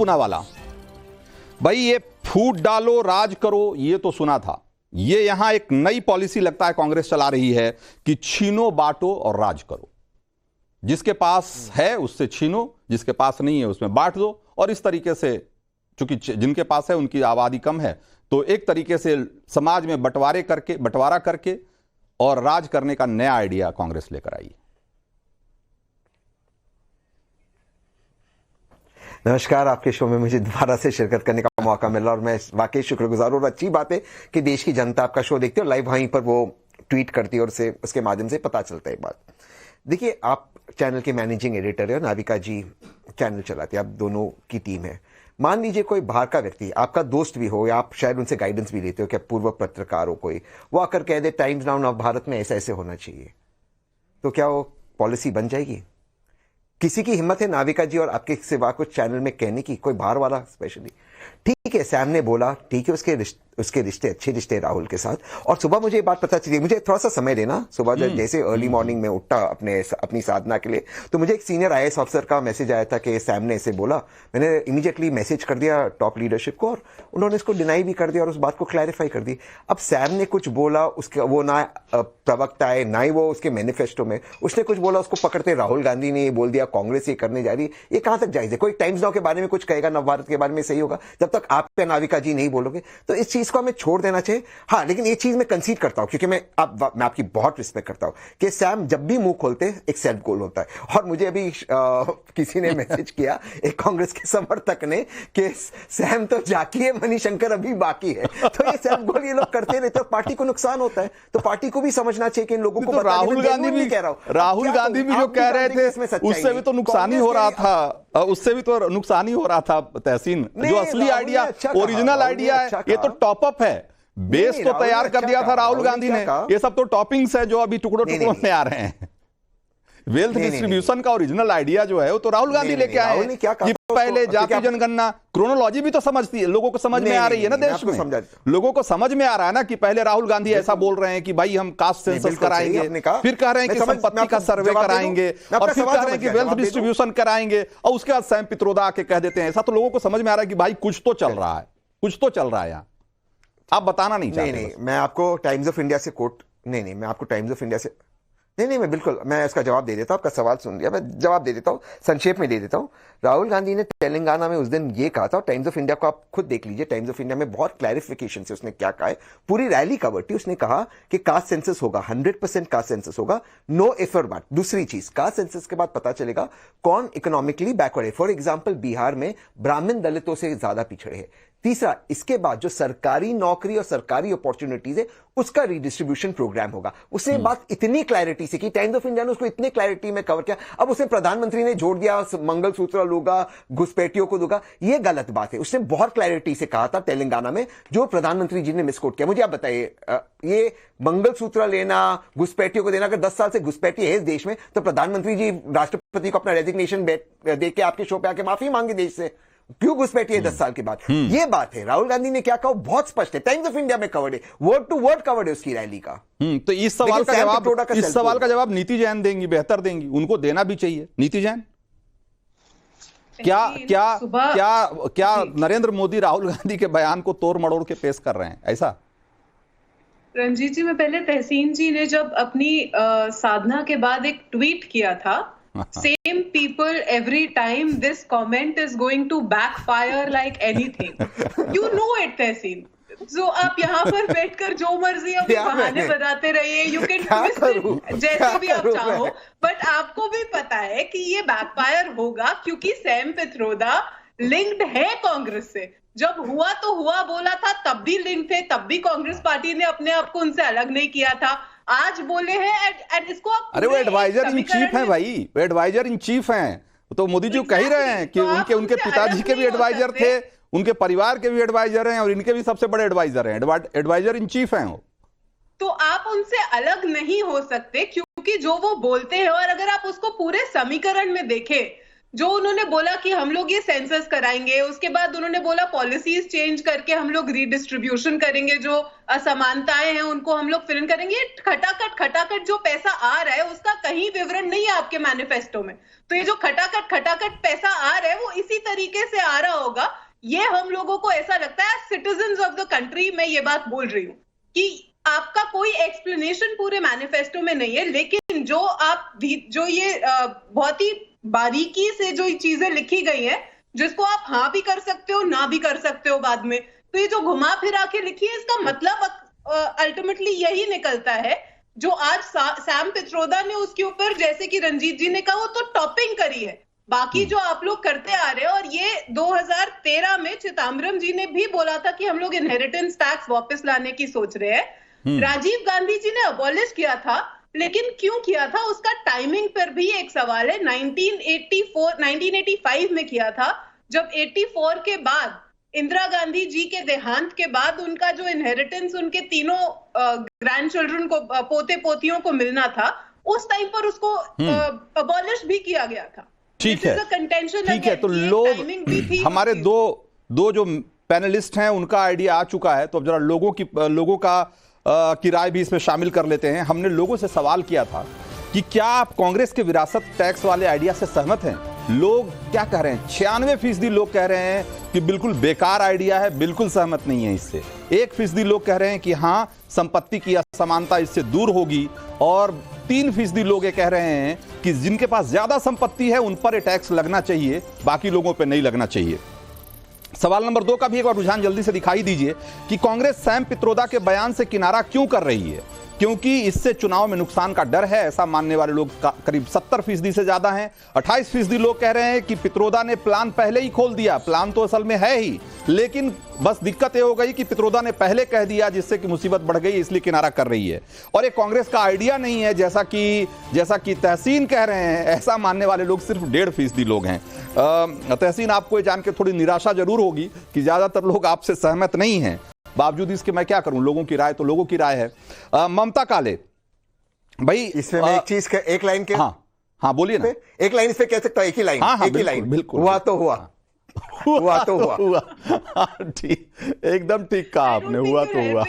पूनावाला, भाई ये फूट डालो राज करो ये तो सुना था, ये यहां एक नई पॉलिसी लगता है कांग्रेस चला रही है कि छीनो बांटो और राज करो। जिसके पास है उससे छीनो, जिसके पास नहीं है उसमें बांट दो, और इस तरीके से चूंकि जिनके पास है उनकी आबादी कम है, तो एक तरीके से समाज में बंटवारा करके और राज करने का नया आइडिया कांग्रेस लेकर आई। नमस्कार, आपके शो में मुझे दोबारा से शिरकत करने का मौका मिला और मैं वाकई शुक्रगुजार हूं। और अच्छी बात है कि देश की जनता आपका शो देखती है और लाइव वहीं पर वो ट्वीट करती है और उसके माध्यम से पता चलता है। एक बात देखिए, आप चैनल के मैनेजिंग एडिटर है और नाविका जी चैनल चलाते हैं, आप दोनों की टीम है। मान लीजिए कोई बाहर का व्यक्ति, आपका दोस्त भी हो या आप शायद उनसे गाइडेंस भी लेते हो, क्या पूर्व पत्रकार हो कोई, वो आकर कह दे टाइम्स नाउ ऑफ भारत में ऐसा ऐसे होना चाहिए, तो क्या वो पॉलिसी बन जाएगी? किसी की हिम्मत है नाविका जी और आपके सिवा कुछ चैनल में कहने की, कोई बाहर वाला स्पेशली? ठीक है, सैम ने बोला, ठीक है, उसके रिश्ते अच्छे रिश्ते राहुल के साथ। और सुबह मुझे ये बात पता चली, मुझे थोड़ा सा समय देना, सुबह जैसे अर्ली मॉर्निंग में उठा अपनी साधना के लिए, तो मुझे एक सीनियर आईएएस ऑफिसर का मैसेज आया था कि सैम ने ऐसे बोला। मैंने इमीडिएटली मैसेज कर दिया टॉप लीडरशिप को और उन्होंने इसको डिनाई भी कर दिया और उस बात को क्लैरिफाई कर दी। अब सैम ने कुछ बोला, उसके वो ना प्रवक्ता है ना ही वो उसके मैनिफेस्टो में उसने कुछ बोला, उसको पकड़ते राहुल गांधी ने ये बोल दिया कांग्रेस ये करने जा रही है। ये कहां तक जायज है? कोई टाइम्स नाउ के बारे में कुछ कहेगा, नवभारत के बारे में सही होगा जब तक आप पे नाविका जी नहीं बोलोगे, तो इस चीज को हमें छोड़ देना चाहिए। हाँ, लेकिन ये चीज मैं कंसीड करता हूं क्योंकि मैं आपकी बहुत रिस्पेक्ट करता हूं कि सैम जब भी मुंह खोलते एक सेल्फ गोल होता है। और मुझे अभी किसी ने मैसेज किया, एक कांग्रेस के समर्थक ने, कि सैम तो जाकी है, मणिशंकर अभी बाकी है। तो ये सेल्फ गोल ये लोग करते रहते हैं, पार्टी को नुकसान होता है। तो पार्टी को भी समझना चाहिए कि इन लोगों को तो राहुल गांधी भी कह रहा हूं, राहुल गांधी भी जो कह रहे थे उससे भी तो नुकसान ही हो रहा था, उससे भी तो नुकसान ही हो रहा था तहसीन। जो असली आइडिया, ओरिजिनल आइडिया है, ये तो टॉप अप है, बेस तो तैयार कर दिया था राहुल गांधी ने। ये सब तो टॉपिंग्स है जो अभी टुकड़ों टुकड़ों में आ रहे हैं। वेल्थ डिस्ट्रीब्यूशन का ओरिजिनल आइडिया जो है वो तो राहुल गांधी लेके आए हैं कि पहले जाति जनगणना, क्रोनोलॉजी भी तो समझती है, लोगों को समझ में आ रही है ना, देश में लोगों को समझ में आ रहा है ना कि पहले राहुल गांधी ऐसा बोल रहे हैं कि भाई हम कास्ट सेंसस कराएंगे, फिर कह रहे हैं कि संपत्ति का सर्वे कराएंगे, और फिर कह रहे हैं कि वेल्थ डिस्ट्रीब्यूशन कराएंगे, और उसके बाद सैम पित्रोदा आके कह देते हैं ऐसा। तो लोगों को समझ में आ रहा है कि भाई कुछ तो चल रहा है, कुछ तो चल रहा है यहाँ। आप बताना नहीं चाहते? नहीं, मैं आपको टाइम्स ऑफ इंडिया से कोट, नहीं, मैं आपको टाइम्स ऑफ इंडिया से, नहीं, मैं बिल्कुल, मैं इसका जवाब दे देता हूं। आपका सवाल सुन लिया, मैं जवाब दे देता हूं, संक्षेप में दे देता हूं। राहुल गांधी ने तेलंगाना में उस दिन ये कहा था, और टाइम्स ऑफ इंडिया को आप खुद देख लीजिए, टाइम्स ऑफ इंडिया में बहुत क्लैरिफिकेशन से उसने क्या कहा है, पूरी रैली कवर थी। उसने कहा कि कास्ट सेंसस होगा, 100% कास्ट सेंसस होगा, नो एफर बाट। दूसरी चीज, कास्ट सेंसस के बाद पता चलेगा कौन इकोनॉमिकली बैकवर्ड है। फॉर एग्जाम्पल, बिहार में ब्राह्मण दलितों से ज्यादा पिछड़े हैं। तीसरा, इसके बाद जो सरकारी नौकरी और सरकारी अपॉर्चुनिटीज है उसका रीडिस्ट्रीब्यूशन प्रोग्राम होगा। उसने बात इतनी क्लैरिटी से की, टाइम्स ऑफ इंडिया ने उसको इतनी क्लैरिटी में कवर किया। अब उसे प्रधानमंत्री ने जोड़ दिया, मंगलसूत्र लूंगा, घुसपैठियों को दूंगा, ये गलत बात है। उसने बहुत क्लैरिटी से कहा था तेलंगाना में, जो प्रधानमंत्री जी ने मिसकोट किया। मुझे आप बताइए, ये मंगलसूत्र लेना, घुसपैठियों को देना, अगर 10 साल से घुसपैठी है इस देश में, तो प्रधानमंत्री जी राष्ट्रपति को अपना रेजिग्नेशन दे के आपके शो पे आके माफी मांगे देश से। क्यों घुसपैठी है 10 साल के बाद? ये बात है। राहुल गांधी ने क्या कहा बहुत स्पष्ट है, टाइम्स ऑफ इंडिया में कवर्ड है, वर्ड टू वर्ड कवर्ड है उसकी रैली का। तो इस सवाल का जवाब नीति जैन देंगी, बेहतर देंगी, उनको देना भी चाहिए। नीति जैन, क्या नरेंद्र मोदी राहुल गांधी के बयान को तोड़ मड़ोड़ के पेश कर रहे हैं ऐसा? रंजीत जी, मैं पहले तहसीन जी ने जब अपनी साधना के बाद एक ट्वीट किया था, same people every time this comment is going to backfire like anything. You know it, Tehseen. So आप यहाँ पर बैठकर जो मर्जी अपने बहाने बनाते रहिए, you can twist it जैसे भी आप चाहो, but आपको भी पता है कि ये backfire होगा, क्योंकि सैम पित्रोदा लिंक्ड है कांग्रेस से। जब हुआ तो हुआ बोला था, तब भी लिंक थे, तब भी कांग्रेस पार्टी ने अपने आप को उनसे अलग नहीं किया था। आज बोले हैं एंड इसको आप, अरे वो एडवाइजर इन चीफ हैं भाई, वो एडवाइजर इन चीफ हैं। तो मोदी जी कह ही रहे हैं कि उनके पिताजी के भी एडवाइजर थे, उनके परिवार के भी एडवाइजर हैं, और इनके भी सबसे बड़े एडवाइजर हैं, एडवाइजर इन चीफ हैं वो। तो आप उनसे अलग नहीं हो सकते, क्योंकि जो वो बोलते हैं, और अगर आप उसको पूरे समीकरण में देखें, जो उन्होंने बोला कि हम लोग ये सेंसस कराएंगे, उसके बाद उन्होंने बोला पॉलिसीज चेंज करके हम लोग रीडिस्ट्रीब्यूशन करेंगे, जो असमानताएं हैं उनको हम लोग फिल इन करेंगे। खटाखट जो पैसा आ रहा है उसका कहीं विवरण नहीं है आपके मैनिफेस्टो में। तो ये जो खटाखट पैसा आ रहा है वो इसी तरीके से आ रहा होगा। ये हम लोगों को ऐसा लगता है सिटीजन्स ऑफ द कंट्री, मैं ये बात बोल रही हूँ कि आपका कोई एक्सप्लेनेशन पूरे मैनिफेस्टो में नहीं है, लेकिन जो ये बहुत ही बारीकी से जो चीजें लिखी गई है, जिसको आप हाँ भी कर सकते हो ना भी कर सकते हो बाद में, तो ये जो घुमा फिरा के लिखी है इसका मतलब अल्टीमेटली यही निकलता है। जो आज सैम पित्रोदा ने उसके ऊपर, जैसे कि रंजीत जी ने कहा, वो तो टॉपिंग करी है। बाकी जो आप लोग करते आ रहे हो, और ये 2013 में चिदम्बरम जी ने भी बोला था कि हम लोग इनहेरिटेंस टैक्स वापस लाने की सोच रहे हैं। राजीव गांधी जी ने अबॉलिश किया था, लेकिन क्यों किया था उसका टाइमिंग पर भी एक सवाल है। 1985 में किया था, जब 84 के बाद इंदिरा गांधी जी के देहांत के बाद उनका जो इनहेरिटेंस उनके तीनों ग्रैंड चिल्ड्रन को, पोते पोतियों को मिलना था, उस टाइम पर उसको अबॉलिश भी किया गया था। ठीक है, ठीक है। तो लोग, हमारे दो जो पैनलिस्ट हैं उनका आइडिया आ चुका है, तो अब जरा लोगों की राय भी इसमें शामिल कर लेते हैं। हमने लोगों से सवाल किया था कि क्या आप कांग्रेस के विरासत टैक्स वाले आइडिया से सहमत हैं? लोग क्या कह रहे हैं? 96% लोग कह रहे हैं कि बिल्कुल बेकार आइडिया है, बिल्कुल सहमत नहीं है इससे। 1% लोग कह रहे हैं कि हाँ, संपत्ति की असमानता इससे दूर होगी, और 3% लोग ये कह रहे हैं कि जिनके पास ज्यादा संपत्ति है उन पर ये टैक्स लगना चाहिए, बाकी लोगों पर नहीं लगना चाहिए। सवाल नंबर 2 का भी एक बार रुझान जल्दी से दिखाई दीजिए कि कांग्रेस सैम पित्रोदा के बयान से किनारा क्यों कर रही है, क्योंकि इससे चुनाव में नुकसान का डर है, ऐसा मानने वाले लोग करीब 70% से ज्यादा हैं। 28% लोग कह रहे हैं कि पित्रोदा ने प्लान पहले ही खोल दिया, प्लान तो असल में है ही, लेकिन बस दिक्कत ये हो गई कि पित्रोदा ने पहले कह दिया, जिससे कि मुसीबत बढ़ गई, इसलिए किनारा कर रही है। और ये कांग्रेस का आइडिया नहीं है, जैसा कि तहसीन कह रहे हैं, ऐसा मानने वाले लोग सिर्फ 1.5% लोग हैं। तहसीन, आपको ये जान के थोड़ी निराशा जरूर होगी कि ज्यादातर लोग आपसे सहमत नहीं हैं। बावजूद इसके मैं क्या करूं, लोगों की राय तो लोगों की राय है। ममता काले भाई, इसमें मैं एक चीज एक लाइन के, हाँ बोलिए ना, एक लाइन इस पे कह सकता हूं, एक ही लाइन, एक ही लाइन, बिल्कुल, हुआ तो हुआ, हुआ तो हुआ। ठीक, एकदम ठीक कहा आपने, हुआ तो हुआ।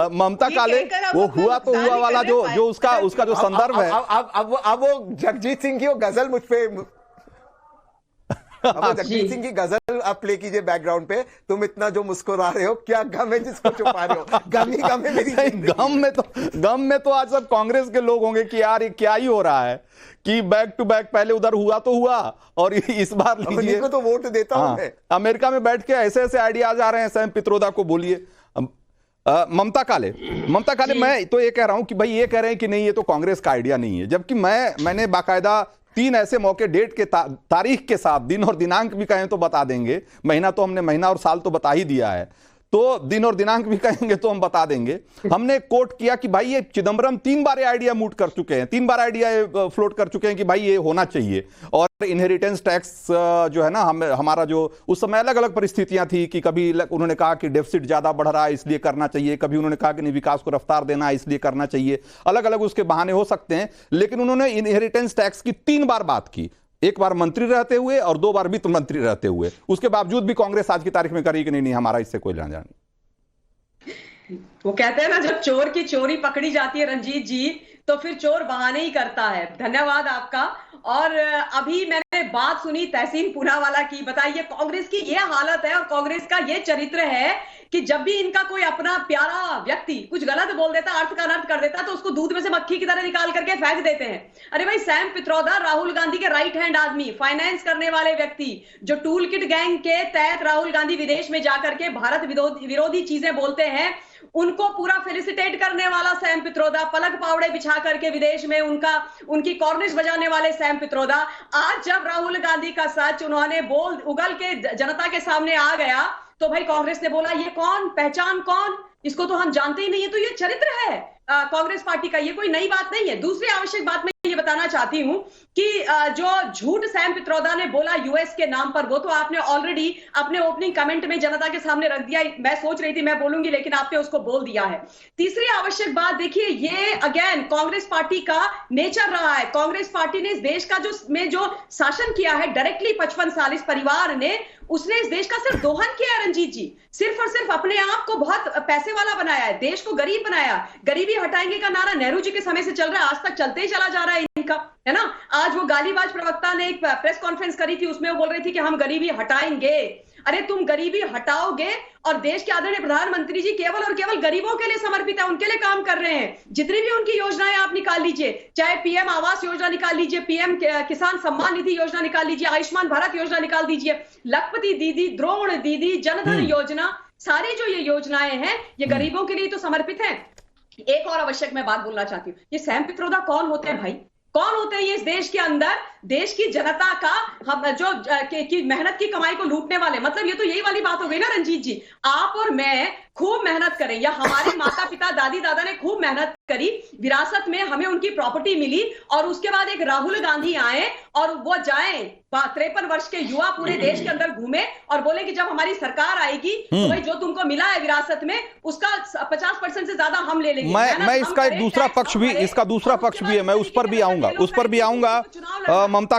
ममता काले, वो हुआ तो हुआ वाला जो उसका जो संदर्भ है, अब वो जगजीत सिंह की वो गजल मुझ पे, जगजीत सिंह की गजल आप प्ले कीजिए बैकग्राउंड पे। तुम इतना जो मुस्कुरा रहे हो, क्या गम है जिसको छुपा रहे हो? गम ही गम है मेरी। गम में तो आज सब कांग्रेस के लोग होंगे कि यार ये क्या ही हो रहा है, कि बैक टू बैक पहले उधर हुआ तो हुआ, और इस बार लीजिए तो वोट देता हूं मैं। अमेरिका में बैठ के ऐसे आइडियाज आ रहे हैं, सैम पित्रोदा को बोलिए। ममता काले, मैं तो ये कह रहा हूं कि भाई ये कह रहे हैं कि नहीं, ये तो कांग्रेस का आइडिया नहीं है, जबकि मैंने बाकायदा 3 ऐसे मौके, डेट के तारीख के साथ, दिन और दिनांक भी कहें तो बता देंगे, महीना तो हमने महीना और साल तो बता ही दिया है, तो दिन और दिनांक भी कहेंगे तो हम बता देंगे। हमने कोट किया कि भाई ये चिदम्बरम 3 बार ये आइडिया मूट कर चुके हैं, 3 बार आइडिया फ्लोट कर चुके हैं कि भाई ये होना चाहिए। और इनहेरिटेंस टैक्स जो है ना, हमारा जो उस समय अलग अलग परिस्थितियां थी कि कभी उन्होंने कहा कि डेफिसिट ज्यादा बढ़ रहा है इसलिए करना चाहिए, कभी उन्होंने कहा कि नहीं, विकास को रफ्तार देना है इसलिए करना चाहिए, अलग अलग उसके बहाने हो सकते हैं, लेकिन उन्होंने इनहेरिटेंस टैक्स की 3 बार बात की, 1 बार मंत्री रहते हुए और 2 बार वित्त मंत्री रहते हुए। उसके बावजूद भी कांग्रेस आज की तारीख में करी कि नहीं, हमारा इससे कोई लेना देना नहीं। वो कहते हैं ना, जब चोर की चोरी पकड़ी जाती है रंजीत जी, तो फिर चोर बहाने ही करता है। धन्यवाद आपका। और अभी मैंने बात सुनी तहसीन पूनावाला की, बताइए कांग्रेस की ये हालत है और कांग्रेस का ये चरित्र है कि जब भी इनका कोई अपना प्यारा व्यक्ति कुछ गलत बोल देता, अर्थ का अनर्थ कर देता, तो उसको दूध में से मक्खी की तरह निकाल करके फेंक देते हैं। अरे भाई, सैम पित्रोदा राहुल गांधी के राइट हैंड आदमी, फाइनेंस करने वाले व्यक्ति, जो टूल किट गैंग के तहत राहुल गांधी विदेश में जाकर के भारत विरोधी चीजें बोलते हैं, उनको पूरा फेलिसिटेट करने वाला सैम पित्रोदा, पलक पावड़े बिछा करके विदेश में उनकी कॉर्निश बजाने वाले सैम पित्रोदा, आज जब राहुल गांधी का सच उन्होंने उगल के जनता के सामने आ गया, तो भाई कांग्रेस ने बोला ये कौन, पहचान कौन, इसको तो हम जानते ही नहीं है। तो ये चरित्र है कांग्रेस पार्टी का, ये कोई नई बात नहीं है। दूसरी आवश्यक बात मैं ये ये बताना चाहती हूं कि जो झूठ सैम पित्रोदा ने बोला यूएस के नाम पर, वो तो आपने ऑलरेडी अपने ओपनिंग कमेंट में जनता के सामने रख दिया। मैं सोच रही थी मैं बोलूंगी, लेकिन आपने उसको बोल दिया है। तीसरी आवश्यक बात देखिए, ये अगेन कांग्रेस पार्टी का नेचर रहा है। कांग्रेस पार्टी ने इस देश का जो शासन किया है डायरेक्टली 55 साल, इस परिवार ने, उसने इस देश का सिर्फ दोहन किया है रंजीत जी। सिर्फ और सिर्फ अपने आप को बहुत पैसे वाला बनाया है, देश को गरीब बनाया। गरीबी हटाएंगे का नारा नेहरू जी के समय से चल रहा है, आज तक चलते ही चला जा रहा है इनका, है ना। आज वो गालीबाज प्रवक्ता ने एक प्रेस कॉन्फ्रेंस करी थी, उसमें वो बोल रही थी कि हम गरीबी हटाएंगे। अरे तुम गरीबी हटाओगे और देश के आदरणीय प्रधानमंत्री जी केवल और केवल गरीबों के लिए समर्पित है, उनके लिए काम कर रहे हैं। जितनी भी उनकी योजनाएं आप निकाल लीजिए, चाहे पीएम आवास योजना निकाल लीजिए, पीएम किसान सम्मान निधि योजना निकाल लीजिए, आयुष्मान भारत योजना निकाल दीजिए, लखपति दीदी, द्रोण दीदी, जनधन योजना, सारी जो ये योजनाएं हैं ये गरीबों के लिए तो समर्पित है। एक और आवश्यक मैं बात बोलना चाहती हूँ, ये सैम पित्रोदा कौन होते हैं भाई? कौन होते हैं ये इस देश के अंदर देश की जनता का हम जो की मेहनत की कमाई को लूटने वाले? मतलब ये तो यही वाली बात हो गई ना रंजीत जी, आप और मैं खूब मेहनत करें या हमारे माता पिता दादी दादा ने खूब मेहनत करी, विरासत में हमें उनकी प्रॉपर्टी मिली, और उसके बाद एक राहुल गांधी आए और वो जाएं 53 वर्ष के युवा पूरे देश के अंदर घूमे और बोले कि जब हमारी सरकार आएगी तो भाई जो तुमको मिला है विरासत में उसका 50% से ज्यादा हम ले लेंगे। मैं इसका एक दूसरा पक्ष भी, इसका दूसरा पक्ष भी है, मैं उस पर भी आऊंगा, ममता